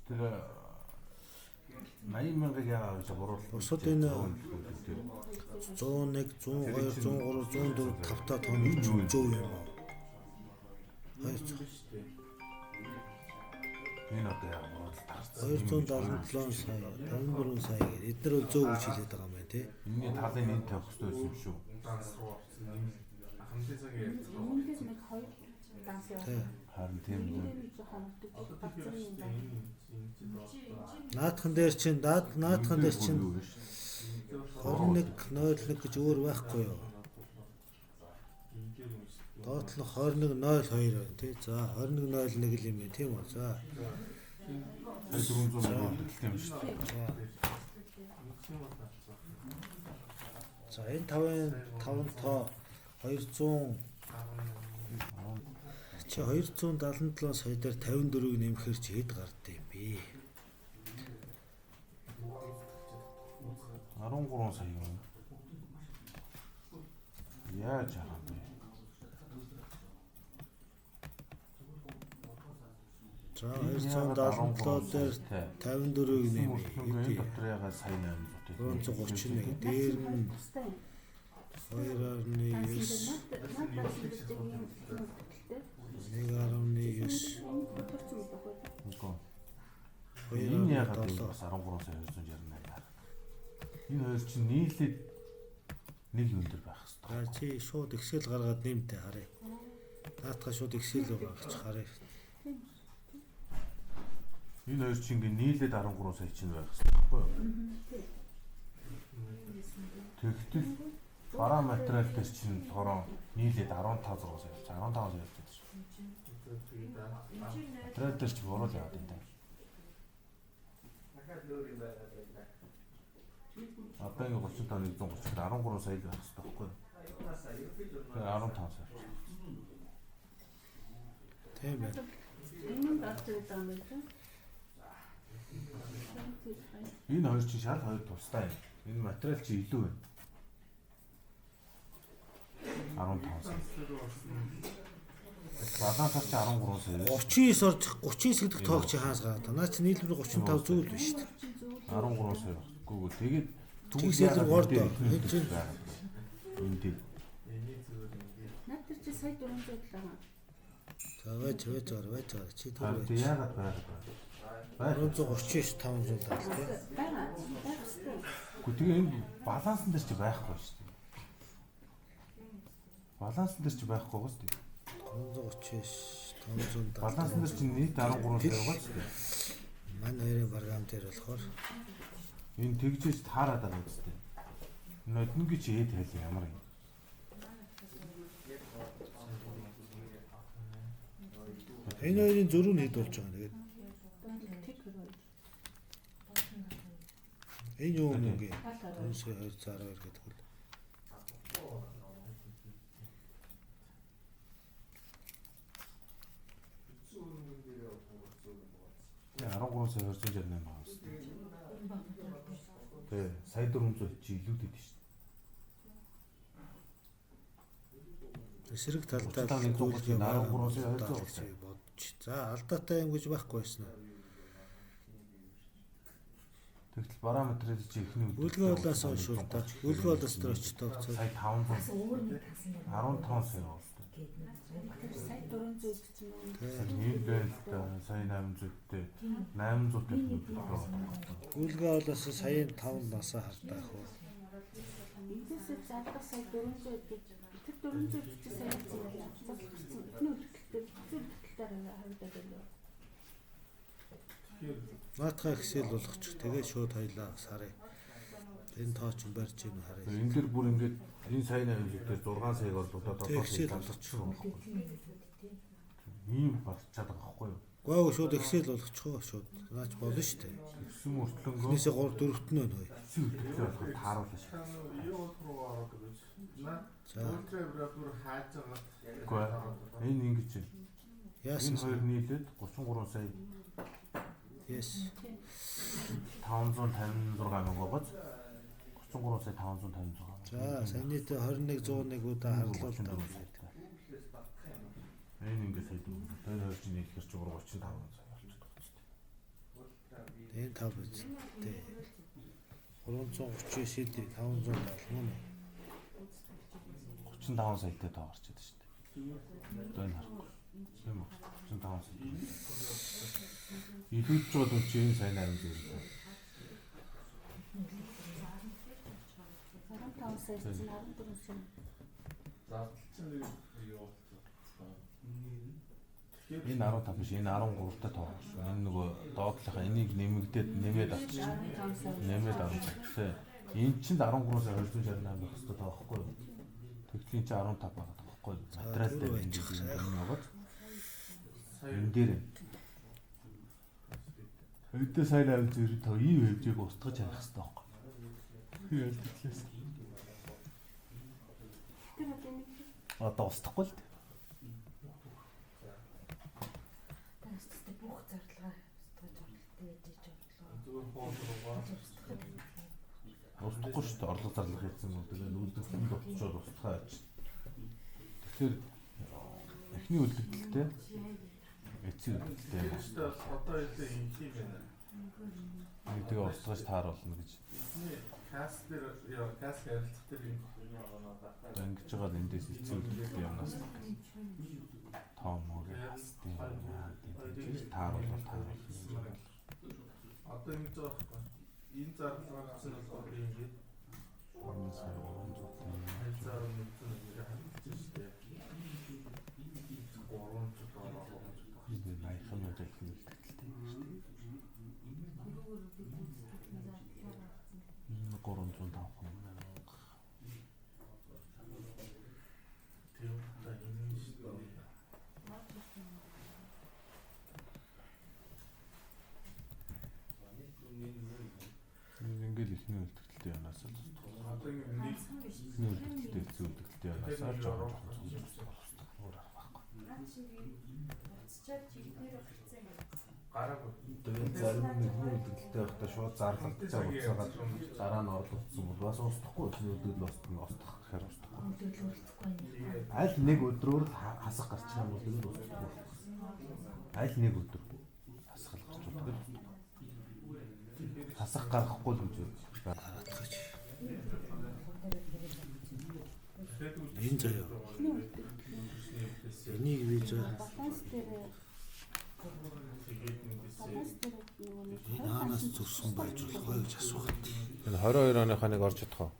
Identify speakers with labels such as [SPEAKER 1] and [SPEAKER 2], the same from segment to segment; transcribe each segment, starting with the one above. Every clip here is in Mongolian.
[SPEAKER 1] Тэр 80,000-ыг яагаад гэж боруулах.
[SPEAKER 2] Бусад энэ 101, 102, 103, 104, 5 тонн зөө юм аа.
[SPEAKER 1] Энэ одоо яагаад боруулах тарцсан.
[SPEAKER 2] 277 сая, 54 сая гэдэг. Эдгээр бол зөө гэж хэлээд байгаа юм байна тий.
[SPEAKER 1] Энийн талын энэ тавих хэрэгтэй байсан юм шүү.
[SPEAKER 3] Эндээс нэг 2 данс яваа.
[SPEAKER 1] Харин тийм үү.
[SPEAKER 2] Наадхан дээр чинь 21.01 гэж өөр байхгүй юу? Доотлох 21.02 байна тий. За 21.01 л юм байна тийм үү? За
[SPEAKER 1] 400 мянга төлөлт юм шүү дээ.
[SPEAKER 2] За энэ 5 тоо 200 чи 277 сая дээр 54-ийг нэмэхээр чи хэд гардаг юм бэ?
[SPEAKER 1] 13 сая юм. Яаж яах вэ?
[SPEAKER 2] За 277 дээр 54-ийг нэмээ.
[SPEAKER 1] Энэ дотор ягаад сая 800
[SPEAKER 2] 331 дээр нь 2.9
[SPEAKER 1] Энэ ягаад бас 13 сая 268 байна. Энэ хоёр чинь нийлээд нэг юм дээр байх
[SPEAKER 2] За
[SPEAKER 1] хэрэгтэй.
[SPEAKER 2] чи шууд Excel гаргаад нэмтэ харъя. Наатаха шууд Excel руу гаргаж харъя.
[SPEAKER 1] Энэ хоёр чинь ингээ нийлээд 13 сая чинь байх хэрэгтэй байхгүй юу? Тэгтэл бараа материал дээр чинь болохоор нийлээд 15 сая. 15 сая явж байна шүү. Материал дээр чи буруу яваад байна. Одоо ингээ 30 тонн 130 13 сая л байх хэрэгтэй байхгүй юу? Тэгээ 15 сая.
[SPEAKER 2] Тийм байна.
[SPEAKER 3] Энэ багт байгаа юм байна.
[SPEAKER 1] Энэ хоёр чинь шал хоёр тустай юм. Энэ материал чи илүү байна. 15 сая. Балансаар чи 13 сая.
[SPEAKER 2] 39 орж 39 гэдэг тоог чи хаанаас гараад та? Наа чи нийлбэр 35 зүйл биш шүү дээ.
[SPEAKER 1] 13 сая баггүй. Тэгээд
[SPEAKER 2] Excel руу гор доо.
[SPEAKER 1] энэ чинь энэ тийм.
[SPEAKER 3] Наад тэр чи сая 400 байгаа.
[SPEAKER 2] За байж байгаа чи тэр
[SPEAKER 1] Тэгээд
[SPEAKER 2] байж.
[SPEAKER 1] яагаад байгаад байна?
[SPEAKER 2] 439 500 тал тий.
[SPEAKER 3] Байгаа. Байхгүй.
[SPEAKER 1] Гэхдээ тэгээ энэ балансан дээр чи байхгүй шүү дээ. Балансан дээр чи байхгүй гоос дээ.
[SPEAKER 2] 339 500 тал.
[SPEAKER 1] Балансан дээр чи нийт 13 сая байгаа шүү дээ.
[SPEAKER 2] Манай хоёрын програм дээр болохоор
[SPEAKER 1] Энэ тэгжээс таарад байгаа үстэй. Ноднгийн чи ээд хайл ямар юм.
[SPEAKER 2] энэ хоёрын зөрүү нь хэд болж байгаа нэгэд. Энэ юу юм гээ? 212 гэдэг үл.
[SPEAKER 1] Тэгээ 13 сая 268 байгаа шүү дээ. Тэгээ сая 400 чи илүүдэд шүү дээ.
[SPEAKER 2] Эсрэг талдаа
[SPEAKER 1] 13 сая 200
[SPEAKER 2] бодчих. За алдаатай юм гэж байхгүй байсан уу?
[SPEAKER 1] Тэгтэл параметрыг чи ихний
[SPEAKER 2] Үлгэн болоос уншуултаа. Үлгэн болоос дээр очтоо.
[SPEAKER 1] сая 500 15 сая байна.
[SPEAKER 3] Сая 400 гэсэн юм.
[SPEAKER 1] Нийт байл сая 800-тэй 800-тэй төлөвлөлөө.
[SPEAKER 2] Үлгэн болоос саяын 5 насаа хардаа ах уу.
[SPEAKER 3] Эндээсээ залгах сая 400 гэж тэр 400 гэж сая залгах гэсэн. Эхний үлдэлтээр харагдаад байна.
[SPEAKER 2] Наатаха Excel болгочих. Тэгээ шууд хоёлаа сарыг. Энэ тоо ч барьж ийн харъя.
[SPEAKER 1] Энэ дэр бүр ингээд энэ сая 800 дээр 6 саяг бол одоо 7 сая
[SPEAKER 2] болгочих
[SPEAKER 1] болгочих юм байна. Ийм болчиход байгаа байхгүй юу?
[SPEAKER 2] Гоо шууд Excel болгочих уу шууд. Наач болно шүү дээ.
[SPEAKER 1] Гэсэн мөртлөнгөө
[SPEAKER 2] Эхнээсээ 3 4-т нь байна хоёр.
[SPEAKER 1] хэсэг хөтөлбөр болохоор тааруулна шүү.
[SPEAKER 2] За
[SPEAKER 1] Гэхдээ энэ ингэж
[SPEAKER 2] яасан
[SPEAKER 1] энэ хоёр нийлээд 33 сая
[SPEAKER 2] yes
[SPEAKER 1] 556 мянга гоц 33 сая 556.
[SPEAKER 2] За саянытай 21 101 удаа харлуултаа.
[SPEAKER 1] Энэ ингээд сайд юм. Тэр хоёр чинь нийлэхэр ч 35 сая болчихдог.
[SPEAKER 2] Энэ 5 үстэй. 330 шилдэг 500 болно уу?
[SPEAKER 1] 35 саятай тоо гарч идэв шүү дээ. Одоо энэ харахгүй. Тийм үү? 35 сая. Илүүдж байгаа юм чи энэ сайн 8 зэрэг.
[SPEAKER 3] 15 сая чинь 14 сая.
[SPEAKER 1] Энэ 15 биш, энэ 13-тай тоо. Энэ нөгөө доотлохоо энийг нэмээд авчих. Нэмээд авчихсан. Энэ чинь 13-аас 268 байх хэрэгтэй таахгүй юу? Тэгтлийн чи 15 байгаа таахгүй юу? Материалтай энэ яваад. Энэ дээр хэвдээ сайн авь зэрэг тоо ийм хэмжээг устгаж явах хэрэгтэй байхгүй юу? Ялдчихлээс.
[SPEAKER 3] Тэр одоо нэг
[SPEAKER 1] Одоо устгахгүй л дээ.
[SPEAKER 3] тастай бүх зарлагаа
[SPEAKER 1] Устгахгүй шүү дээ. Орлого зарлах хийсэн бол тэгээ нүүлдэлтэнд болчиход устгах яаж. Тэгэхээр эхний үлдэгдэлтэй эцсийн үлдэгдэлтэй
[SPEAKER 4] одоо илүү юм шиг байна.
[SPEAKER 1] нэг тэгээ устгаж тааруулна гэж.
[SPEAKER 4] Кас дээр кас харилцах дээр юм.
[SPEAKER 1] Ингэж байгаа эндээс эцсийн үлдэгдэлтэй юмнаас тоон мөр ястын тааруулах.
[SPEAKER 4] Одоо ингэж байгаа байхгүй. Энэ зарлага гэсэн бол одоо ингэж хайцаар нэгэн нэг харагдаж шүү дээ. 300 доллар
[SPEAKER 1] энэ майхан мөр ихний үлдэгдэлтэй шүү дээ. 305 ингээл ихний үлдэгдэлтэй янаас л
[SPEAKER 4] одоо ингэ
[SPEAKER 1] ихний үлдэгдэлтэй эцсийн үлдэгдэлтэй янаас л жоохон
[SPEAKER 4] гараагүй.
[SPEAKER 1] тэгээд зарим нэг ихний үлдэгдэлтэй байхдаа шууд зарлагдсан уцаагаад дараа нь орлогдсон бол бас устгахгүй ихний үлдэгдэл устгах гэхээр устгахгүй. Аль нэг өдрөөр хасах гарч байгаа бол тэгээд устгахгүй. Аль нэг өдөр хасгал гарч байгаа тэгээд хасах гарахгүй л гэж
[SPEAKER 2] Харатгаж. Энэ заяа. Энийг би заяа.
[SPEAKER 3] баланс дээр
[SPEAKER 2] Энэ хаанаас зурсан байж болох вэ гэж асуух.
[SPEAKER 1] энэ 22 оныхаа нэг орж чадах уу?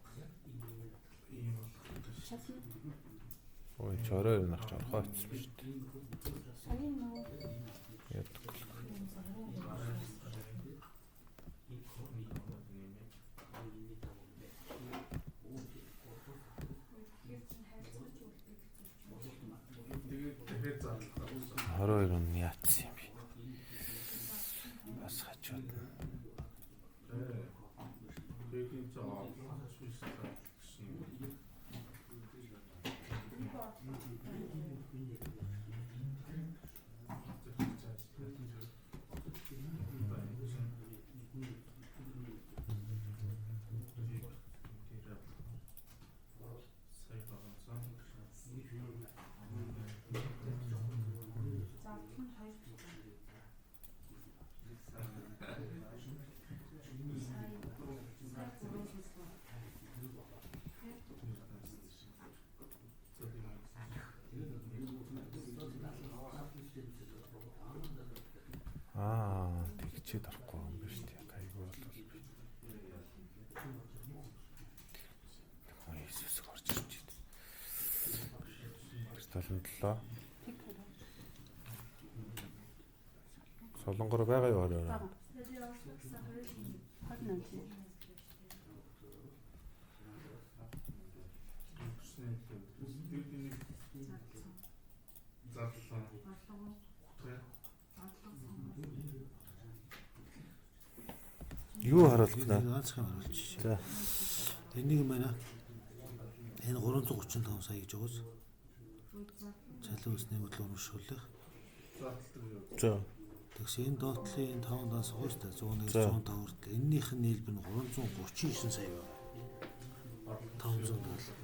[SPEAKER 1] Ой 22 онох ч орохоо хэвчээ шүү дээ.
[SPEAKER 3] саний нөгөө
[SPEAKER 1] Яддаг.
[SPEAKER 4] Тэгээд зарлага.
[SPEAKER 1] 22 он яатсан юм бэ? Бас хажууд.
[SPEAKER 4] Тэгээд энэ жоо шүүс гэсэн.
[SPEAKER 1] Тэгчээд орохгүй юм биш үү? Айгүй бол би. Ой Иесус орж ирж байна. 77. Солонгор байгаа юу орой? Юу харуулснаа?
[SPEAKER 2] Ганцхан харуулчих. За. Энийг юм байна. Энэ 335 сая гэж өгөөс. Цалин усны хөдөл урамшуулах.
[SPEAKER 1] За.
[SPEAKER 2] Тэгс энэ доотлын 5-аас хуустай 101-105 хүртэл эннийх нь нийлбэр нь 339 сая байна. 500 доллар.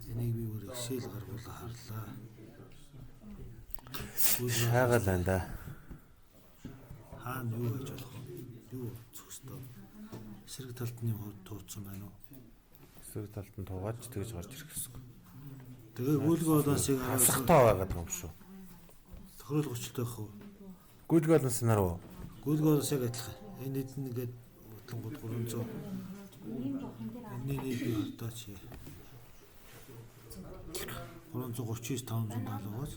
[SPEAKER 2] Энийг би бүр Excel гаргуулаа харлаа.
[SPEAKER 1] Шаагаад байна да.
[SPEAKER 2] Хаана юу гэж болох вэ? Юу зөвхөстөө эсрэг талд нь тууцсан байна уу?
[SPEAKER 1] Эсрэг талд нь туугаад тэгж гарч ирэх гэсэн.
[SPEAKER 2] Тэгээ гүйлгээ одоосыг
[SPEAKER 1] Хасахтаа байгаад юм шүү.
[SPEAKER 2] тохирол гочлтой байх уу?
[SPEAKER 1] Гүйлгээ олон санаар уу?
[SPEAKER 2] Гүйлгээ одоос яг адилхан. Энэ хэд нэгээд бодлонгод 300. Энэний нийлбэг хардаач. 339 570-аас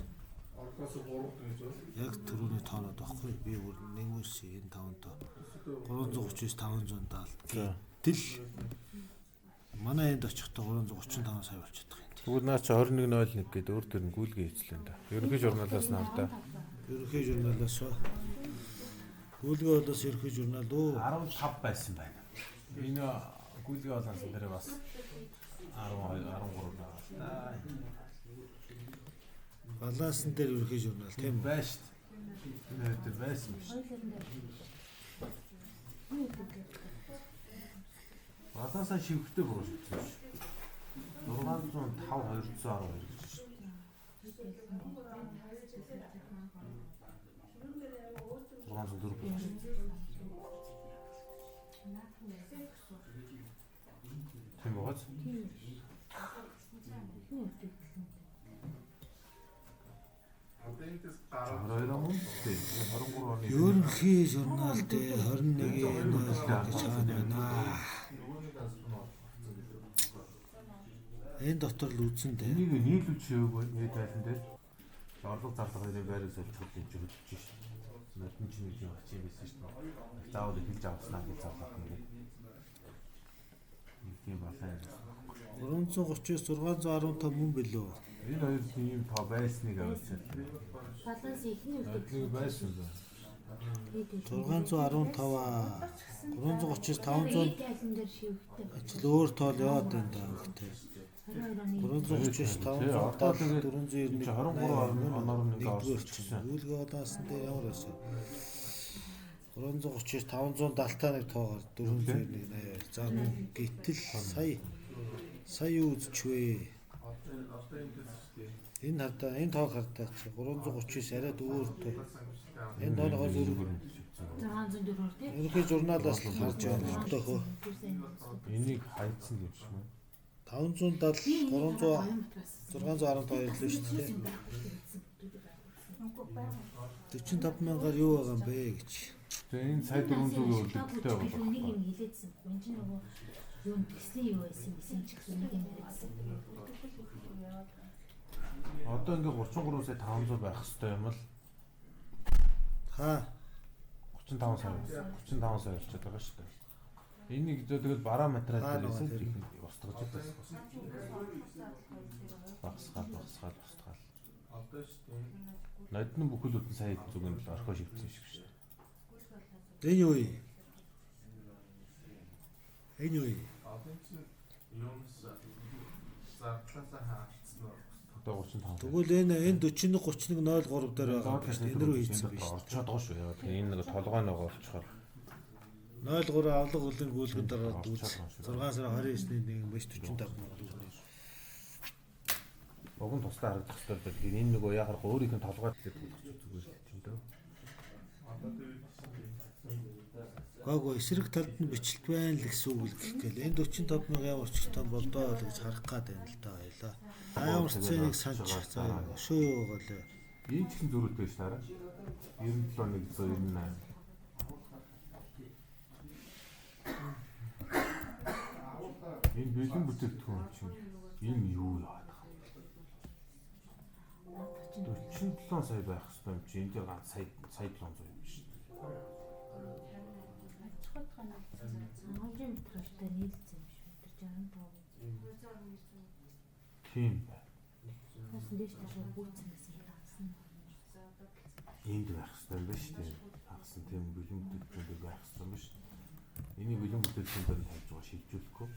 [SPEAKER 4] Ордоос 3 гэж байна.
[SPEAKER 2] яг түрүүний тоонод багхгүй. Би бүр нэмүүлсэн энэ 500 339 570. Манай энд очихдоо 335 сая болчиход байгаа юм.
[SPEAKER 1] Тэгвэл наа чи 2101 гэдэг өөр төр нь гүйлгээ хийцлээ да. Ерөнхий журналаас нар да.
[SPEAKER 2] Ерөнхий журналаас гүйлгээ болоос ерөнхий журнал уу
[SPEAKER 1] 15 байсан байна. Энэ гүйлгээ болоос дээр бас 12 13 байгаа.
[SPEAKER 2] балансан дээр ерөнхий журнал тийм үү?
[SPEAKER 1] Байж шүү дээ. Энэ хоёр дээр байсан юм шүү. Балансаа шивхтэй бүр шүү. 605 212 гэж шүү. Тийм бооц.
[SPEAKER 4] Адэнтэс гараад
[SPEAKER 1] 22 он тий 23 оны
[SPEAKER 2] Ерөнхий журнал дээр 21-ийн 0 гэж хаана байна?
[SPEAKER 4] нөгөөний дасгал нь
[SPEAKER 2] Энэ дотор л үзэн дээ.
[SPEAKER 1] энийг нийлүүлж шивээгөө нэг тайлан дээр орлого зарлагын байрыг солилцуулж хөдөлж шүү. Нотны чинь нэг юм ач юм байсан шүү дээ. Заавал хэлж авснаа гэж зарлах юм гээд. Нэг тийм балан.
[SPEAKER 2] 330-615 мөн билүү?
[SPEAKER 1] Энэ хоёр тийм тоо байсныг авчихсан.
[SPEAKER 3] Баланс ихний
[SPEAKER 1] Нэг байсан л.
[SPEAKER 2] 615-аа 330-500
[SPEAKER 3] тайлан дээр шивхтэй.
[SPEAKER 2] ажил өөр тоол яваад байна даа гэхдээ 330-570
[SPEAKER 1] оноор нэг орчихсон.
[SPEAKER 2] Гүйлгээ одоос дээр ямар байсан? 330-571 тоогоор 401 за гэтэл сая юу үзчихвэ?
[SPEAKER 4] одоо энэ дэс шүү дээ.
[SPEAKER 2] Энэ хардаа энэ тоог хардаа чи 339 арайд өөр тоо. Энэ тоогоос өөр
[SPEAKER 3] 604 тий.
[SPEAKER 2] ерөнхий журналаас л харж байна л дөө.
[SPEAKER 1] Энийг хайцсан юм шиг байна.
[SPEAKER 2] 570 612 л шүү дээ. 45 мянгаар юу байгаа юм бэ гэж.
[SPEAKER 1] Тэгээ энэ сая 400-ийн үлдэлтэй
[SPEAKER 3] Нэг
[SPEAKER 1] болох.
[SPEAKER 3] юм хэлээдсэн. Энд чинь нөгөө юу гисэн юу байсан гэсэн ч гэсэн нэг юм хэлээдсэн.
[SPEAKER 1] Одоо ингээ 33 сая 500 байх хэрэгтэй юм л
[SPEAKER 2] Хаа
[SPEAKER 1] 35 сая 35 сая болчиход байгаа шүү дээ. Энийг тэгэл бараа материал дээр эсэл их устгаж байсан. Багсгаал устгаал.
[SPEAKER 4] Одоо шүү дээ.
[SPEAKER 1] Нодны бүхэл бүтэн сая зүгэн л орхоо шивдсэн шиг шүү дээ.
[SPEAKER 2] энэ юу вэ? Энэ юу вэ?
[SPEAKER 4] Одоо чинь юунаас зардлаасаа хаагдсан уу?
[SPEAKER 1] Одоо 35.
[SPEAKER 2] Тэгвэл энэ 41 31 03 дээр байгаа юм шүү дээ. Энэ рүү хийсэн биш.
[SPEAKER 1] Орчоод байгаа шүү. Яа тэгээ энэ нэг толгой нэг олчхоор
[SPEAKER 2] 03 авлага үлэн гүйлгэн дараа 6 сарын 29-ний 1 биш 45 мянга.
[SPEAKER 1] уг нь тусдаа харагдах хэрэгтэй байдаг. Энэ нэг яахаар өөрийнх нь толгой дээр тулах зүгээр юм даа.
[SPEAKER 4] Одоо тэгээд
[SPEAKER 2] Гаагүй эсрэг талд нь бичлэлт байна л гэсэн үг л гэх гээл. Энэ 45 мянга ямар ч том болдоо л гэж харах гад байна л да баяла. Амар цэнийг санаж заа. Өшөө юу байгаа лээ.
[SPEAKER 1] Энэ ч гэсэн зөрүүтэй ш дараа. 97 198. Энэ бэлэн бүтээгдэхүүн чинь энэ юу яагаад байгаа юм? 47 сая байх хэрэгтэй юм чи энэ дээр ганц сая 700 юм шүү дээ.
[SPEAKER 3] Санхүүгийн материалтай нийлцсэн юм шүү. Тэр 65.
[SPEAKER 1] Тийм байна.
[SPEAKER 3] Бас дэш ташаа үүссэн гэсэн таасан.
[SPEAKER 1] Энд байх хэрэгтэй юм байна шүү дээ. Хагасан тийм бэлэн бүтээгдэхүүн байх хэрэгтэй юм шүү. Энийг бэлэн бүтээгдэхүүн дээр тавьж байгаа шилжүүлэхгүй.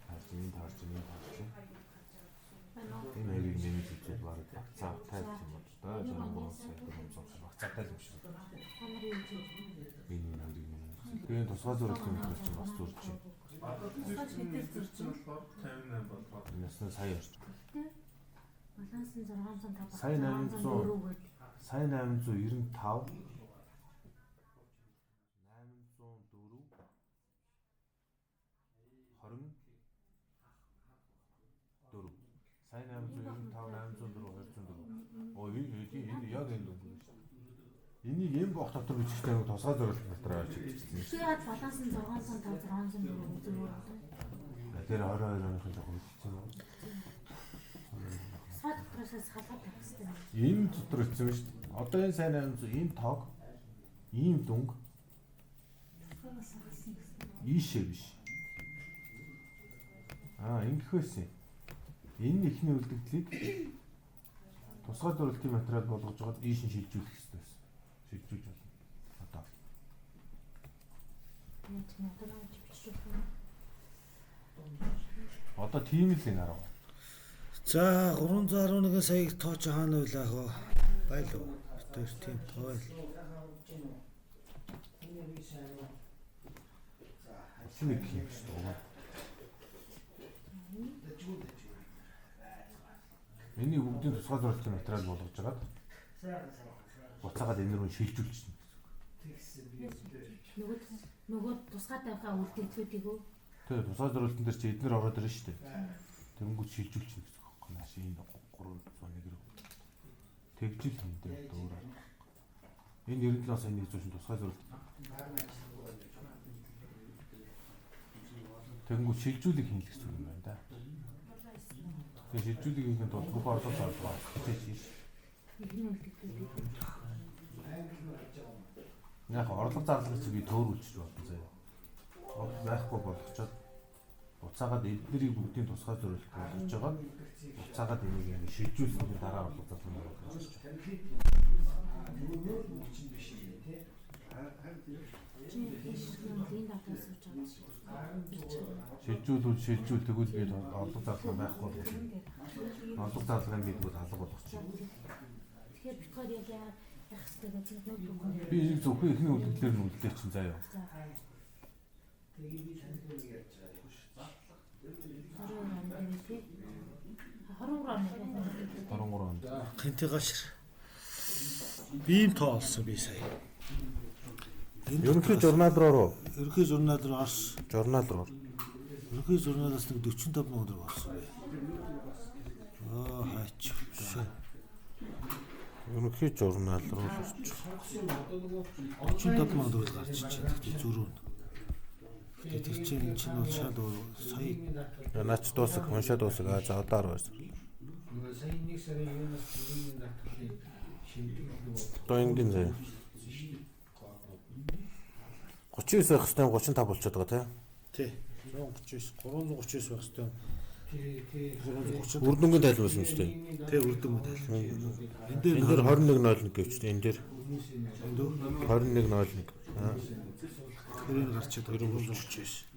[SPEAKER 1] Харин энэ таарч. Энэ хоёрыг нэмж үзээд бараг цаа тайлж юм бол да 63 сая 400 багцаатай юм шиг.
[SPEAKER 3] Хамар юм чи.
[SPEAKER 1] Энэ хоёрыг нэмж. Тэгээ тусгай зөрүүлийн мэдрэл чинь бас зурж байна.
[SPEAKER 4] одоо тэгээд чинь болохоор 58 болоод
[SPEAKER 1] Ясна сая орч.
[SPEAKER 3] Баланс нь 605.
[SPEAKER 1] Сая 800. Сая 895 804 Сая 895 804 Оо энэ яг энэ үг шүү. Энийг юм бох дотор бичихтэй нэг тусгай зориулт дотроо авч ирчихсэн.
[SPEAKER 3] Тэгээд баланс нь 605 604 зүгээр байна.
[SPEAKER 1] Тэр 22 оных л хөлдсөн юм.
[SPEAKER 3] Саад дотросоос халаад тавих хэрэгтэй.
[SPEAKER 1] Энэ дотор ирсэн шүү дээ. Одоо энэ сайн 800 энэ тог ийм дүнг ийшээ биш. Ингэх байсан. Энэ ихний үлдэгдлийг тусгай зориултын материал болгож жоод ийш нь шилжүүлэх хэрэгтэй байсан. Шилжүүлж болно. Одоо. Одоо тийм л энэ арга.
[SPEAKER 2] За 311 саяг тооч хаана байлаа хөө? Байлуу. Тэр тийм тойл.
[SPEAKER 1] Шинэ гэх юм шүү дээ. Энийг бүгдийн тусгай зориултын материал болгож жаад буцаагаад энэ рүү шилжүүлчихнэ гэсэн үг.
[SPEAKER 3] Нөгөө тусгай тавихаа үлдээдлүүдийг үү?
[SPEAKER 1] Тэгээ тусгай зориултын дээр чи эднэр ороод ирнэ шүү дээ. Тэнгүүд шилжүүлчихнэ гэсэн үг байна. Нааш энэ 301 рүү. Тэгжил юм дээр дөөр. Энэ 97 сая 100 тусгай зориулт. Тэнгүүд шилжүүлэг хийнэ гэсэн үг юм байна да. Тэгээ шилжүүлэг хийхэд бол бүх орлого залгаа хийж. Яг орлого зарлага чи би төөрүүлж болно заяа. Орлого байхгүй болгочоод буцаагаад эднэрийг бүгдийн тусгай зориулт болгож жагаад буцаагаад энийг ингэ шилжүүлсэний дараа орлого зарлага болгож шилжүүл тэгвэл би орлого зарлага байхгүй болох юм. Орлого зарлагын бидгүүд алга болгочих.
[SPEAKER 3] Тэгэхээр битгаар яг яах хэрэгтэй гэж нэг
[SPEAKER 1] би нэг зөвхөн ихний үлдэлээр нь үлдээ чинь заяа.
[SPEAKER 2] Хинти гашир. Бийм тоо олсон би сая.
[SPEAKER 1] Ерөнхий журнал руу
[SPEAKER 2] Ерөнхий журнал руу орсон.
[SPEAKER 1] журнал руу.
[SPEAKER 2] Ерөнхий журналаас нэг 45 сая төгрөг олсон. Хаач.
[SPEAKER 1] Ерөнхий журнал руу орчих.
[SPEAKER 2] 45 сая төгрөг гарч ичээ. Тэгтээ зөрүүн. Тэр чинь бол шал сая.
[SPEAKER 1] Наач дуусах, уншаад дуусах. За одоо 10 байсан. Одоо ингэн заяа. 39 байх хэвээр 35 болчиход байгаа
[SPEAKER 2] тий. 139 339 байх хэвээр.
[SPEAKER 1] Үр дүнгийн тайлбар байсан шүү дээ.
[SPEAKER 2] Тий, үр дүнгийн тайлбар.
[SPEAKER 1] Энд дээр 2101 гэвч энэ дээр 2101.
[SPEAKER 2] Тэр гарч чадвар 339.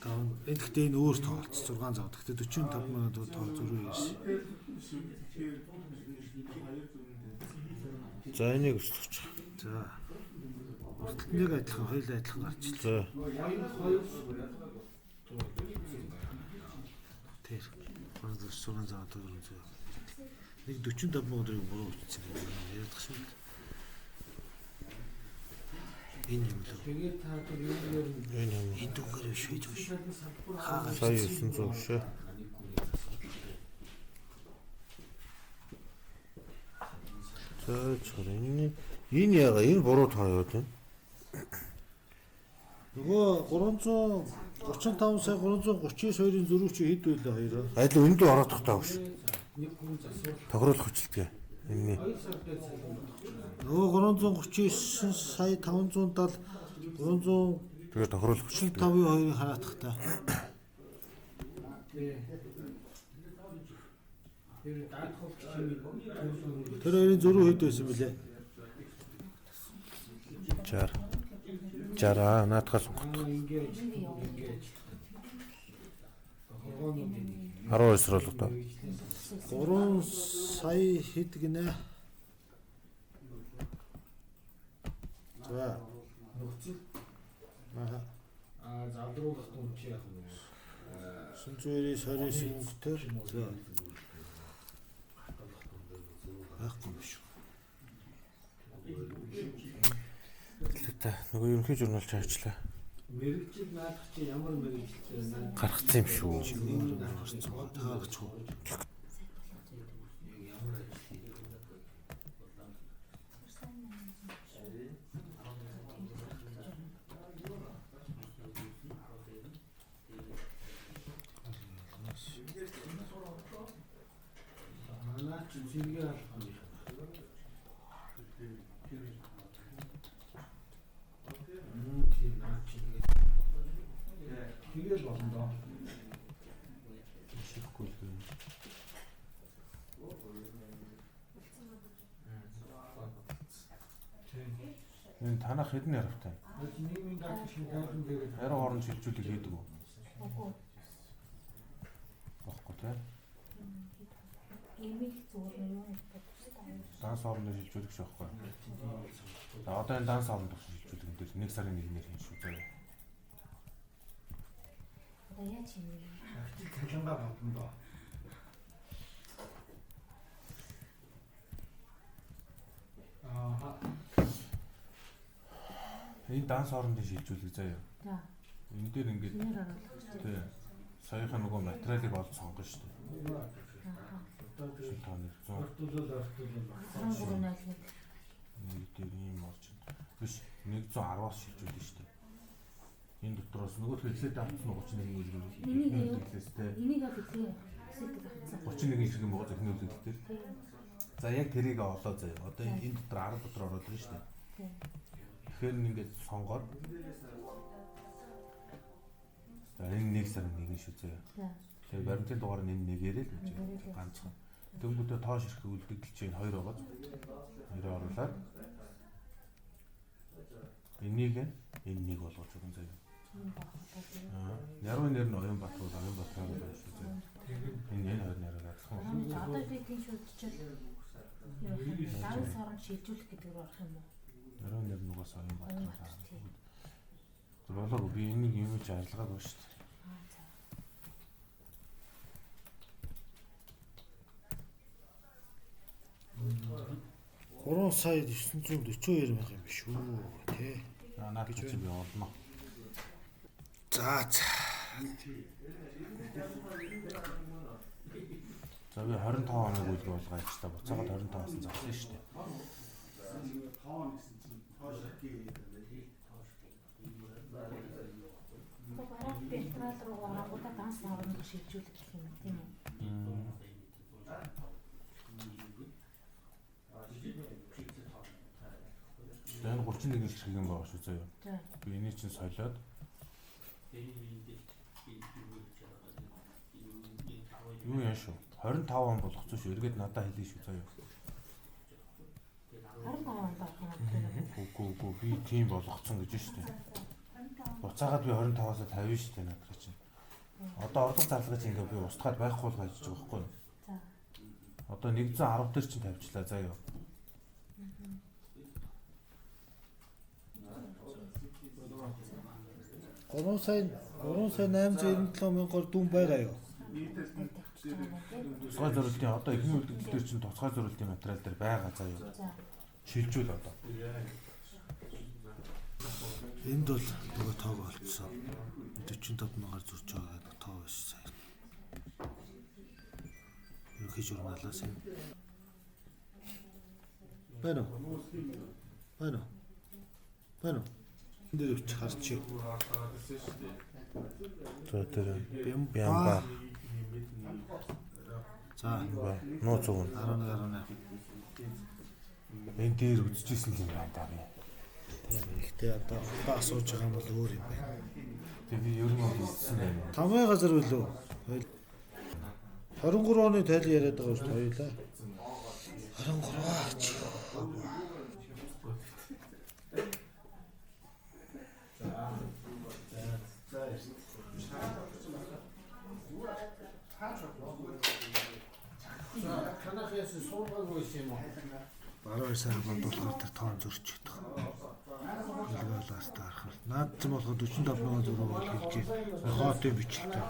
[SPEAKER 2] Таван эдгтээ энэ өөр тоолц 6 зав. Гэхдээ 45 сая тоо зөрүү ирсэн.
[SPEAKER 1] За энийг өсгөж.
[SPEAKER 2] За. Урталныг адилхан, хоёулаа адилхан гарч ил.
[SPEAKER 1] За.
[SPEAKER 2] Тэр 6 зав төгрөг зөө. Нэг 45 сая төгрөг буруу үтсэн. Ярих шиг. Энэ юм л.
[SPEAKER 1] Энэ юм.
[SPEAKER 2] Энэ дүнгээр шийдэж биш.
[SPEAKER 1] Сая 900 шээ. За чорын энэ яга энэ буруу тоо юу вэ?
[SPEAKER 2] Нөгөө 335 сая 339-2-ын зөрүү чи хэд байлаа хоёроо?
[SPEAKER 1] Адил өндөр ороод тахтаа биш. Тохируулах хүчилтгээ. Энэний.
[SPEAKER 2] Нөгөө 339 сая 570 300
[SPEAKER 1] тэгээ тохируулах хүчилтгээ.
[SPEAKER 2] 5-2-ыг хараадах та. Тэр хоёрын зөрүү хэд байсан бэлээ?
[SPEAKER 1] 60 наадхаас гонгох. 12 сар болоо.
[SPEAKER 2] 3 сая хэд гинэ? За.
[SPEAKER 5] Залруулах юм чи яах вэ?
[SPEAKER 2] Сүнзээрийн сарын сүнгээр. За. Ахгүй биш.
[SPEAKER 1] Тэ нөгөө ерөнхий журналч ажиллаа.
[SPEAKER 5] Мэргэжил наадах чи ямар мэргэжилтэй байна?
[SPEAKER 1] Гаргацсан юм шүү.
[SPEAKER 2] Таарч уу.
[SPEAKER 5] Ямар ажил манай ч сэргээ алах юм. Тийм наа чи тэгэл болно доо.
[SPEAKER 1] Шихгүй л юм. Энэ танах хэдэн яравтай?
[SPEAKER 5] Нийгмийн даатгал шиг тайлбар дээр
[SPEAKER 1] Харин хооронд шилжүүлэг хийдэг үү?
[SPEAKER 3] Үгүй.
[SPEAKER 1] Баггүй тий.
[SPEAKER 3] Имийг зүгээр юу гэдэг вэ?
[SPEAKER 1] Данс хоорондоо шилжүүлэх шүү байхгүй. За одоо энэ данс хоорондоо шилжүүлэх энэ дээр 1 сарын 1-ээр хийн шүү заяа.
[SPEAKER 3] Одоо яаж юм бэ?
[SPEAKER 5] ахчих цалингаа бодно доо.
[SPEAKER 1] Энэ данс хоорондын шилжүүлэг заяа.
[SPEAKER 3] За.
[SPEAKER 1] Энэ дээр ингээд
[SPEAKER 3] Нэр оруулах гэж
[SPEAKER 1] тий. Саяхан нөгөө материалыг олж сонгоно шүү дээ.
[SPEAKER 3] байна.
[SPEAKER 1] Шил тооны 100
[SPEAKER 5] Ортолол
[SPEAKER 3] 13.1.
[SPEAKER 1] нэг дээр ийм орж байна. Биш 110-аас шилжүүлнэ шүү дээ. Энэ дотроос нөгөө хэллээд авсан 31 үлгэр.
[SPEAKER 3] Энийг юу?
[SPEAKER 1] Хэллээстэй.
[SPEAKER 3] Энийг авах тийм сэтэл авцсан.
[SPEAKER 1] 31 шиг юм байгаа зөвхөн үлгэртэй. За яг тэрийг олоо заяа. Одоо энэ дотор 10 дотор ороод ирнэ шүү дээ.
[SPEAKER 3] Тийм.
[SPEAKER 1] Тэгэхээр ингээд сонгоод за энэ 1 сарын 1 шүү заяа.
[SPEAKER 3] За.
[SPEAKER 1] Тэгэхээр баримтын дугаар нь энэ нэгээрээ л гэж ганцхан. Дөнгөдөө тоош ирэх үлдэгдэл чинь 2 байгаа. 2 оруулаад энийг энэ нэг болгож өгөн заяа. Яруу нэр нь Оюнбаатар бол Оюнбаатар гэж байна шүү заяа. Энэ 20 нэрээр адилхан.
[SPEAKER 3] Одоо би тийм шүлжчихэл. Данс хооронд шилжүүлэх гэдэг рүү орох юм уу?
[SPEAKER 1] Яруу нэр нь угаасаа Оюнбаатар.
[SPEAKER 3] Оюнбаатар тийм.
[SPEAKER 1] Болоо би энийг юм чи арилгаагүй шүү дээ.
[SPEAKER 3] Аа за.
[SPEAKER 2] Гурван сая 942 мянга юм шүү тий.
[SPEAKER 1] Наад чи би олно.
[SPEAKER 2] За за.
[SPEAKER 1] За би 25 хоног үлг болгоё ч та буцаагаад 25-аас нь зарсан шүү дээ.
[SPEAKER 3] Одоо бараг бентрал руу ороход данс хооронд шилжүүлэх гэх юм тийм үү?
[SPEAKER 1] За энэ 31 шиг юм байгаа шүү заяа.
[SPEAKER 3] За.
[SPEAKER 1] Би энийг чинь солиод юу яа шүү. 25 он болгоцсон шүү. Эргээд надад хэлээ шүү заяа.
[SPEAKER 3] 15 онд орох юм.
[SPEAKER 1] Үгүй би тийм болгоцсон гэж шүү дээ. Буцаагаад би 25-аас 50 шүү дээ надад чинь. Одоо орлого зарлагч ингээ би устгаад байхгүй л гэж байгаа байхгүй юу?
[SPEAKER 3] За.
[SPEAKER 1] Одоо 110 дээр чинь тавьчлаа заяа.
[SPEAKER 2] Гурван сая 897 мянгаар дүн байгаа юу?
[SPEAKER 1] Тоцгой зорилтын одоо ихний үлдэгдэл дээр чинь тоцгой зорилтын материал дээр байгаа заяа.
[SPEAKER 3] За.
[SPEAKER 1] Шилжүүл одоо.
[SPEAKER 2] Энд бол нөгөө тоог олцсон. 45 мянгаар зурж байгаа гэдэг тоо биш сая. Ерхий журналаас энэ. Байна уу? Байна уу? Байна уу? Энд дээр өч харчих.
[SPEAKER 1] За тэр
[SPEAKER 2] Бямба. За
[SPEAKER 1] нууц өгнө.
[SPEAKER 2] 11
[SPEAKER 1] Энэ дээр үзчихсэн юм байна даа би.18.
[SPEAKER 2] Ихтэй одоо асууж байгаа юм бол өөр юм байна.
[SPEAKER 1] Тэг би ер нь үзсэн байна.
[SPEAKER 2] Тамгай газар үлээ. 23 оны тайл яриад байгаа шүү хоёулаа. 23 ч.
[SPEAKER 5] Танах яс сургаагүй юм уу?
[SPEAKER 2] 12 сар бондуулахаар тэр тоон зөрч идэх. Илгээлээс таарах. Наад зам болоход 45 мянган зураг бол хэлж байна. Хотын бичлэгтэй.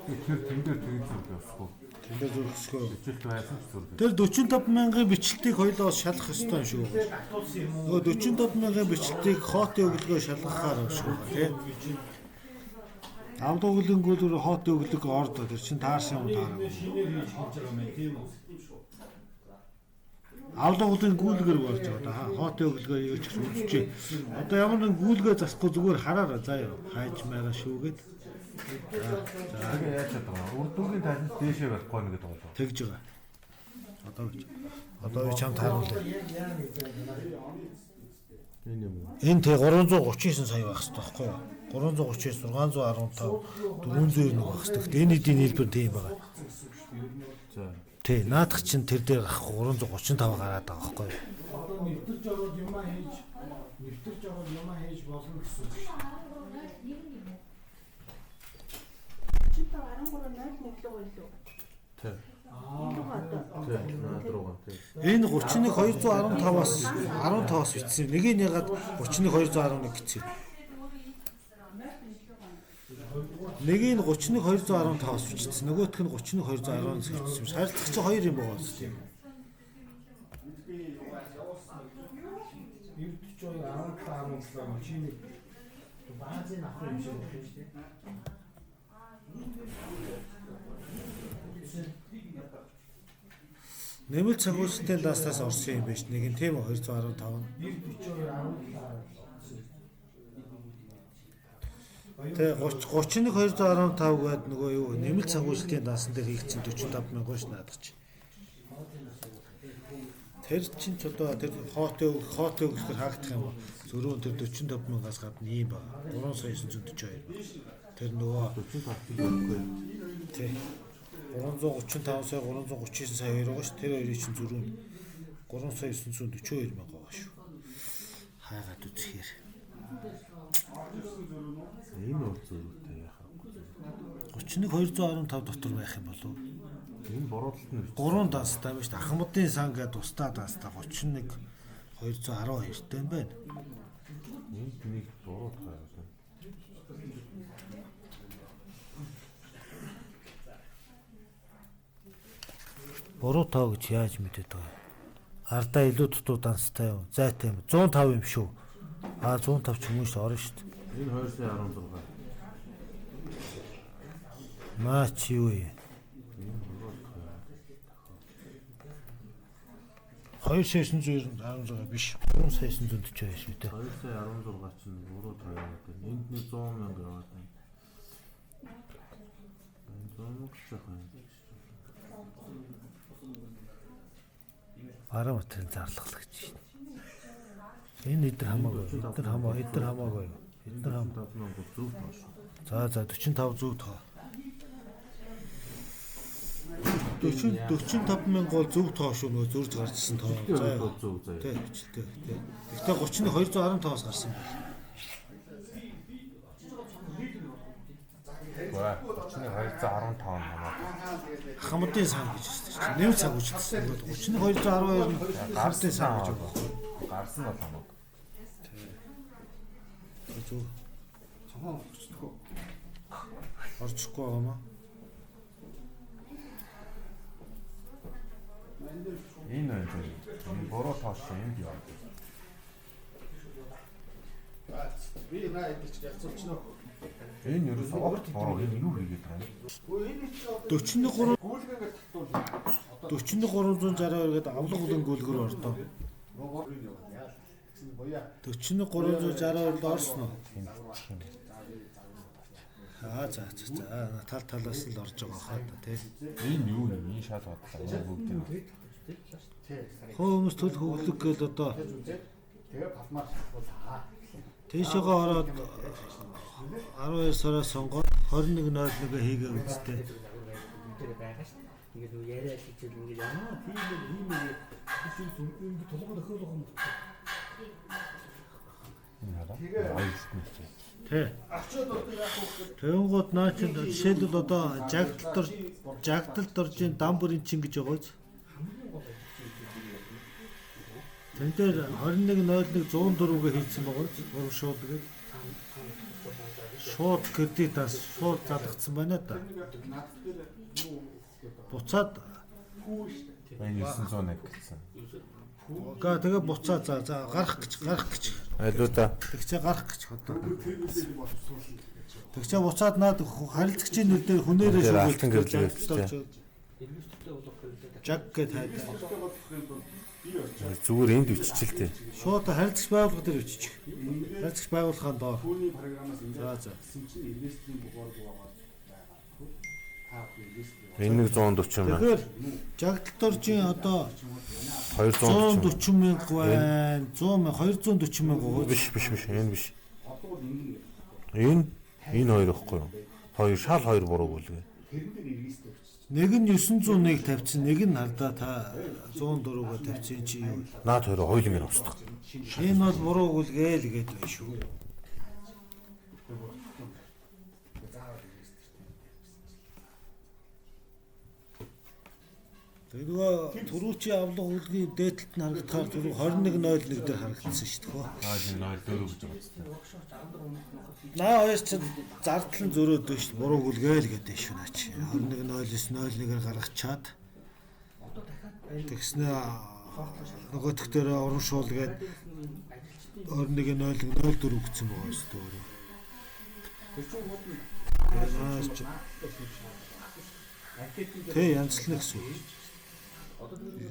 [SPEAKER 1] Тэр тэн дээр тгийж зүрх явахгүй.
[SPEAKER 2] Тэндээ зүрхсгөө.
[SPEAKER 1] Бичлэг байсан ч зүрх.
[SPEAKER 2] Тэр 45,000-ын бичлэлтийг хоёулаас шалгах ёстой юм шүү. Нөгөө 45,000-ын бичлэлтийг хоотын өглөгөө шалгахаар юм шүү тий. Авд өглөнгүүл хоотын өглөг ордоо тэр чин таарсан юм таараа. Авд өглөнгөө гүйлгээр болж байгаа. Хоотын өглөгөө юу ч үзчихье. Одоо ямар нэг гүйлгээ засахгүй зүгээр хараараа заяа. Хайж маяга шүүгээд.
[SPEAKER 1] Тэгээ яаж чадгаа. Урдуугийн тайлбар дээшээ барихгүй нэг гэдэг болов.
[SPEAKER 2] Тэгж байгаа. Одоо чам тааруулъя.
[SPEAKER 1] Энэ юм уу?
[SPEAKER 2] Энэ тэг 339 сая байх хэрэгтэй байхгүй юу? 339, 615, 401 байх хэрэгтэй. Энэ эдийн хэлбэр тийм байгаа.
[SPEAKER 1] За.
[SPEAKER 2] Тий, наадах чинь тэр дээр гарах 335 гараад байгаа байхгүй юу?
[SPEAKER 5] Одоо нэвтэрч ороод юм хийж болно гэсэн үг шүү.
[SPEAKER 3] Чи та 13.01 лөө байлуу.
[SPEAKER 1] Тий.
[SPEAKER 3] Илүү одоо.
[SPEAKER 1] Тий. Наадруугаа тий.
[SPEAKER 2] Энэ 31,215-аас бичсэн. Нэг нь ягаад 31,211 гэсэн. Нэг нь 31,215-аас бичсэн. Нөгөөх нь 31,211-аас бичсэн. Шаардлагач чи хоёр юм байгаа үстэй.
[SPEAKER 5] 17 чиний баазын авах юм шиг байна шүү дээ.
[SPEAKER 2] Нэмэлт цагуустай ластаас орсон юм биш. Нэг нь тийм үү 215. Тэгээ 31,215 гээд нөгөө юу нэмэлт цагуустай даасан дээр хийгдсэн 45,000 ш наадах чи. Тэр чинь ч одоо тэр хоотын өглөхөр хаагдах юм уу? Зөрүүн тэр 45,000-аас гадна ийм ба. 3,942. Тэр нөгөө
[SPEAKER 1] 45 байхгүй.
[SPEAKER 2] тий 335 сая 339 сая хоёр байгаа ш. Тэр хоёрын чинь зөрүүн 3,942 мянга байгаа шүү. Хаагаад үзэхээр.
[SPEAKER 1] Энэ бол зөрүүтэй яхаа.
[SPEAKER 2] 31,215 дотор байх юм болов уу?
[SPEAKER 1] Энэ бороодлолт нь
[SPEAKER 2] 3 дастай байна шүү дээ. Ахмадын сан гэдэг тусдаа дастай 31,212 тэй байна.
[SPEAKER 1] энд нэг буруу таа.
[SPEAKER 2] Буруу тоо гэж яаж мэдээд байгаа. Ардаа илүү дутуу данстай юу? Зайтай юм. 105 юм шүү. 105 ч юм уу шүү орно шүү дээ.
[SPEAKER 1] Энэ 216.
[SPEAKER 2] Маа чи юу юм? 2,916 биш. 3,942 шүү дээ.
[SPEAKER 1] 216 чинь буруу таа. Энд нэг 100,000 яваад байна. Энэ 100,000 шахаа.
[SPEAKER 2] Бараа материал зарлахлагч шин. Энэ эдэр хамаагүй. Эдэр хамаагүй. Эдэр хамаагүй. Эдэр хамаагүй.
[SPEAKER 1] 45,000 зөв тоо шүү.
[SPEAKER 2] За 45 зөв тоо. 45,000 гол зөв тоо шүү нөгөө зөрж гарчсан тоо.
[SPEAKER 1] За зөв заяа.
[SPEAKER 2] Тий, тий. Гэхдээ 31,215-аас гарсан байна.
[SPEAKER 1] Баа, 215 хамаа.
[SPEAKER 2] Хамтын сан гэж байна. Нэм цаг үжилсэн. 3212 нь хамтын сан гэж байна.
[SPEAKER 1] Гарсан бол хамаа.
[SPEAKER 2] Зөв. Орчихгүй байгаа маа.
[SPEAKER 1] Энэ буруу тоош энд яа.
[SPEAKER 4] Би наа идэж яцуулчихна.
[SPEAKER 1] Энэ ерөөс огт буруу энэ юу хийгээд байгаа юм?
[SPEAKER 2] 43
[SPEAKER 4] Гүйлгээгээ татуулна.
[SPEAKER 2] 41,362 гээд авлага хөлөнгөөлгөр ордоо. 41,362-д орсон уу? За талаас л орж байгаа хаа та тий.
[SPEAKER 1] Энэ юу юм? Энэ шал бодлоо. Энэ бүгд юм.
[SPEAKER 2] Хүмүүс төл хөвлөг гээд одоо
[SPEAKER 4] Тэгээ палмаар бол хаа.
[SPEAKER 2] тийшээгээ ороод 12 сараас сонгоод 21.01 хийгээ үзтээ.
[SPEAKER 5] Тэр байгаа шүү. Ингээд нөгөө яриа хийчихэл ингээд яа тийм ийм биш ингэ толгой тохиолох юм.
[SPEAKER 1] Энэ хараа. Аюулгүй чинь.
[SPEAKER 2] Тий. Тэнгууд наа чи жишээлбэл одоо жагдал доржийн дан бүрийн чин гэж байгааз. Тэн дээр 21.01 104-гээ хийсэн байгаа. Урамшуул гээд. Шууд кредитаас шууд залгацсан байна да. Буцаад
[SPEAKER 1] Энэ 901 гэсэн.
[SPEAKER 2] тэгээ буцаад за гарах гэж.
[SPEAKER 1] Айлуудаа.
[SPEAKER 2] Тэгчээ гарах гэж одоо. Тэгчээ буцаад наад харилцагчийн нэр дээр хүнээрээ
[SPEAKER 1] Алтан гэрлээ хэлчихтэй.
[SPEAKER 5] Инвестортэй болох хэрэгтэй.
[SPEAKER 2] Жаг гэд хайдаг.
[SPEAKER 1] Зүгээр энд биччихэлтэй.
[SPEAKER 2] Шууд харилцагч байгууллага дээр өччих. Харилцагч байгууллагын доор.
[SPEAKER 4] Түүний програмаас
[SPEAKER 2] За.
[SPEAKER 4] гэсэн чинь инвесторын бугаар байгаа.
[SPEAKER 1] Энэ нэг 140 мянга.
[SPEAKER 2] Тэгэхээр жагдал доржийн одоо
[SPEAKER 1] 240.
[SPEAKER 2] 140 мянга байна. 240 мянга уу?
[SPEAKER 1] Биш. Энэ биш. Энэ хоёр ихгүй юу? Хоёр шал хоёр буруу үлгээ.
[SPEAKER 2] Нэг нь 901 тавьчихсан, нэг нь хардаа та 104-өө тавьчихсан чи юу?
[SPEAKER 1] Наад хоёроо хойлонгийн устдаг.
[SPEAKER 2] Энэ бол буруу үлгээл гээд байна шүү. Тэгээ нөгөө түрүүчийн авлага үлгийн дээдлэлт нь харагдахаар түрүү 2101 дээр харагдсан шүү дээ.
[SPEAKER 1] Энэ 04 гэж байна.
[SPEAKER 2] Наа хоёр ч зардал нь зөрөөд байна шүү. Буруу үлгээл гээд байна шүү наа чи. 210901-ээр гаргачаад тэгснэ нөгөө төгтөр урамшуул гээд 210104 гэсэн байгаа шүү дээ. Тэ янзлна гэсэн үг.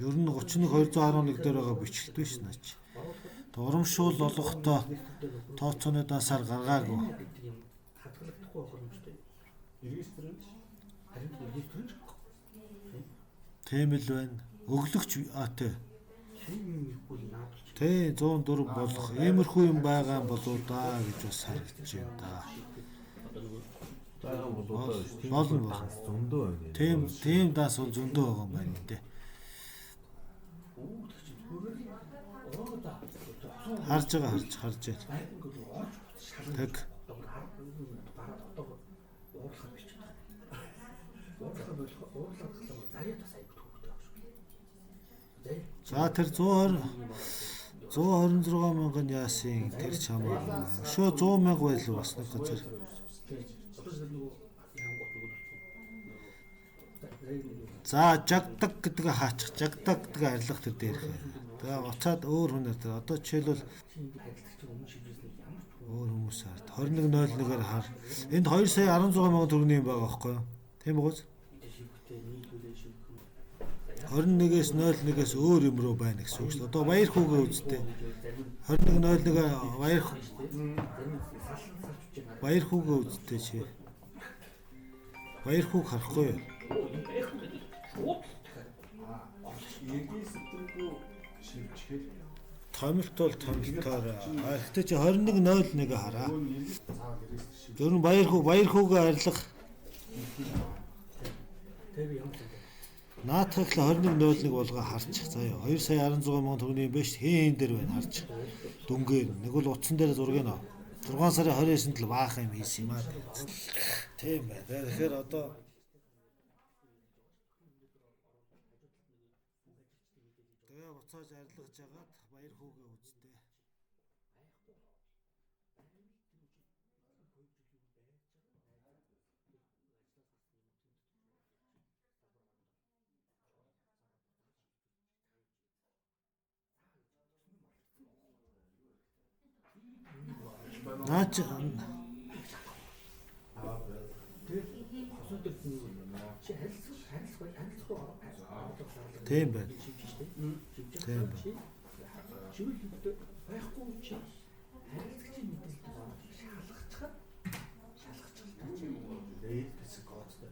[SPEAKER 2] Ер нь 31211 дээр байгаа бичлэлтэй ш наач. Урамшуул олгохдоо тооцооны дасаар гаргаагүй.
[SPEAKER 5] Хадгалагдахгүй байх боломжтой. Инвесторын харин инвесторын
[SPEAKER 2] Тийм л байна. Өглөгч тэ. Тэ 104 болох иймэрхүү юм байгаа юм болоо да гэж бас харагдаж байна да. Болно.
[SPEAKER 1] Зөндөө байна.
[SPEAKER 2] Тийм даас бол зөндөө байгаа юм байна дээ. Харж байгаа. Тэг. За тэр 126 мянган яасын тэр чамаа. Шөө 100 мянга байлуу бас нэг газар. За жагдаг гэдэг хаачих. Жагдаг гэдэг арилга тэр дээрх. Тэгээ уцаад өөр хүнээр тэр одоо жишээлбэл өөр хүмүүс хард 2101-ээр хар. Энд 2 сая 16 мянган төгрөгийн юм байгаа байхгүй юу? Тийм үү? 21-ээс 01-ээс өөр юм руу байна гэсэн үг шүү. Одоо баяр хүүгээ үзтээ. 2101-ээр баяр хүүгээ үзтээ чи. Баяр хүүг харахгүй юу? Томилт бол томилтоор. Гэхдээ чи 2101 хараа. Зөв нь баяр хүүгээ арилгах. Наатах л 2101 болгоо харчих. Заяа 2 сая 16 мянган төгрөгийн биш хийн дээр байна харж. Дүнгээр нэг бол утсан дээр зураг нөө. 6 сарын 29-нд л баах юм хийсэн юм аа. Тийм байна. Тэгэхээр одоо тэгээ буцааж арилгаж ягаад баяр хүүгээ үзтээ. Наач тийм байна. Тийм байна.
[SPEAKER 5] Чиглэлд байхгүй чи харилцагчийн мэдээлэл шалгахчаад лээд гэсэн кодтой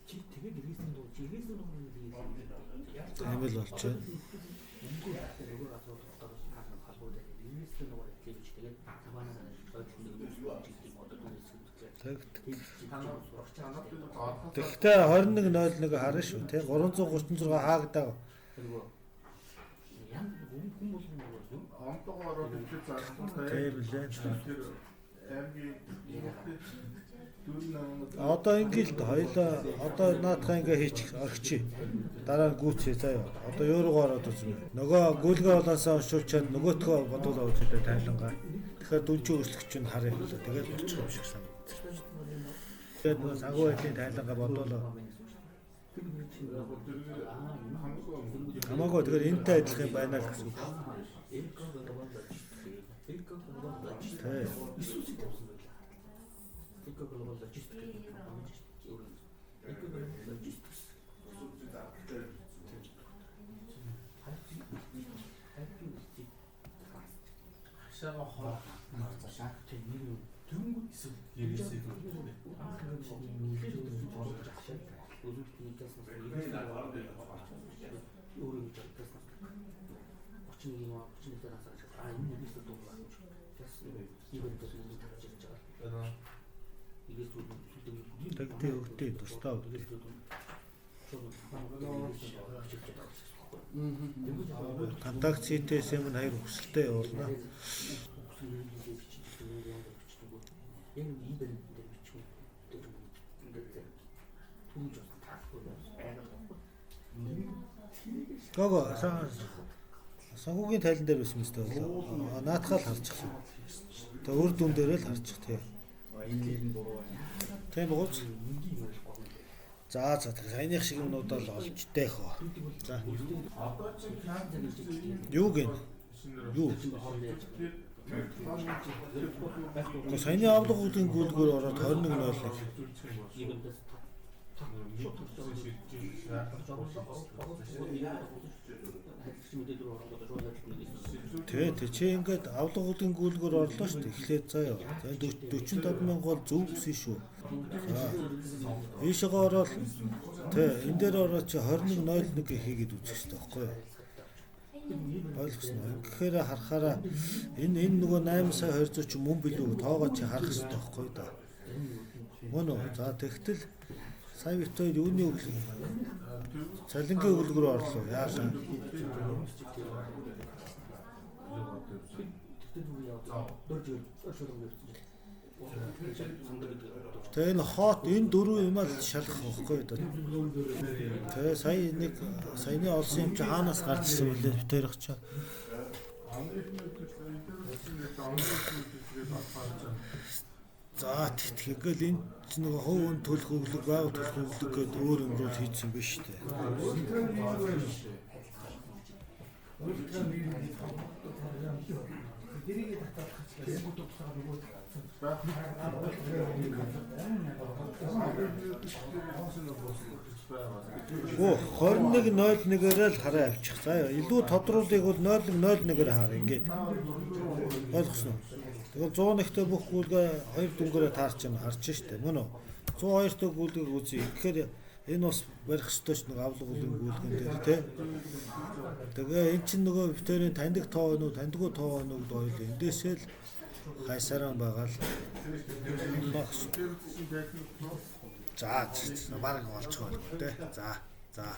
[SPEAKER 5] чи тэгээд иргэсэн дуу иргэсэн дуу
[SPEAKER 2] Тийм л болчихно. Тэгтээ 2101 харна шүү тий 336 хаагдаг.
[SPEAKER 4] Онтогоор ихэд зарсан
[SPEAKER 2] Тийм лээ.
[SPEAKER 4] тэр аймгийн
[SPEAKER 2] Одоо ингээл д хоёлаа одоо наадхаа ингээ хийчих орхичи. Дараа нь гүйцээ заяа. Одоо юу руу ороод үзмэ. Нөгөө гүйлгээ болоосоо уншуулчаад нөгөөтгөө бодуулаад үзлээ тайлангаа. Тэгэхээр дүнжин өслөгч нь харъя хэлээ. Тэгээд болчих юм шиг санагдаж байна. Тэгээд нөгөө сагуу байдлын тайлангаа бодуулаа. Хамаагүй тэгэхээр энэтэй адилхан юм байна л гэсэн үг. Тэ.
[SPEAKER 4] Хашаага хоо. Дөнгөж эсвэл гэрээсээ
[SPEAKER 2] Тэгтээ өгтөө тустаа өгтөө. Контакт ситээс юм хоёр өсөлтөө явуулна. Гого сангуугийн тайлан дээр байсан юм шүү дээ. Наадхаа л харчихсан. Тэгээ үр дүн дээрээ л харчих тий. Тийм бооч. За тэгээ саяных шиг юмнуудаа л олж дээх оо. За.
[SPEAKER 4] одоо чи
[SPEAKER 2] Юу гин? Юу? Саяны авлага үүдийн гүйлгээр ороод 21-0 Тэ чи ингээд авлага үүдийн гүйлгээр орлоо шүү дээ. Эхлээд заяа. За 45,000 бол зөв гэсэн шүү. За. Ийшээ ороод тэ энэ дээр ороод чи 21.01 хийгээд үзэх хэрэгтэй байхгүй юу? Ойлгосон уу? Тэгэхээр харахаараа энэ нөгөө 8 сая 200 ч мөн билүү тоогоо чи харах хэрэгтэй байхгүй да. Мөн үү? За тэгтэл сая битээр юуны өглөө цалингийн өглөөр орлоо. Яалаа. Тэгээ энэ хот энэ дөрөв юм л шалгах байхгүй да. Тэгээ саяны олсон юм чи хаанаас гарч ирсэн бэлээ битээрх чи. За тэгэхээр энэ ч нөгөө хов өн төлөх өглөг байг төлөх өглөг гэдэг өөр юм руу хийсэн юм биш үү? Оо 21.01-ээр л хараа авчих. За илүү тодруулыг бол 0.01-ээр хаар ингээд. Ойлгосноо. Тэгэл 101-тэй бүх гүйлгээ 2 дүнгээрээ таарч юм харж штэ. Мөн үү? 102-тэй гүйлгийг үзье. Тэгэхээр энэ бас барих ёстой ш нэг авлага уулын гүйлгэн дээр тий. Тэгээ эн чинь нөгөө битэрийн таньдаг тоо байна уу, таньдгүй тоо байна уу гэдэг ойлоо. Эндээсээ л хайсараа байгаа л багш. За баг олж байгаа тий. За.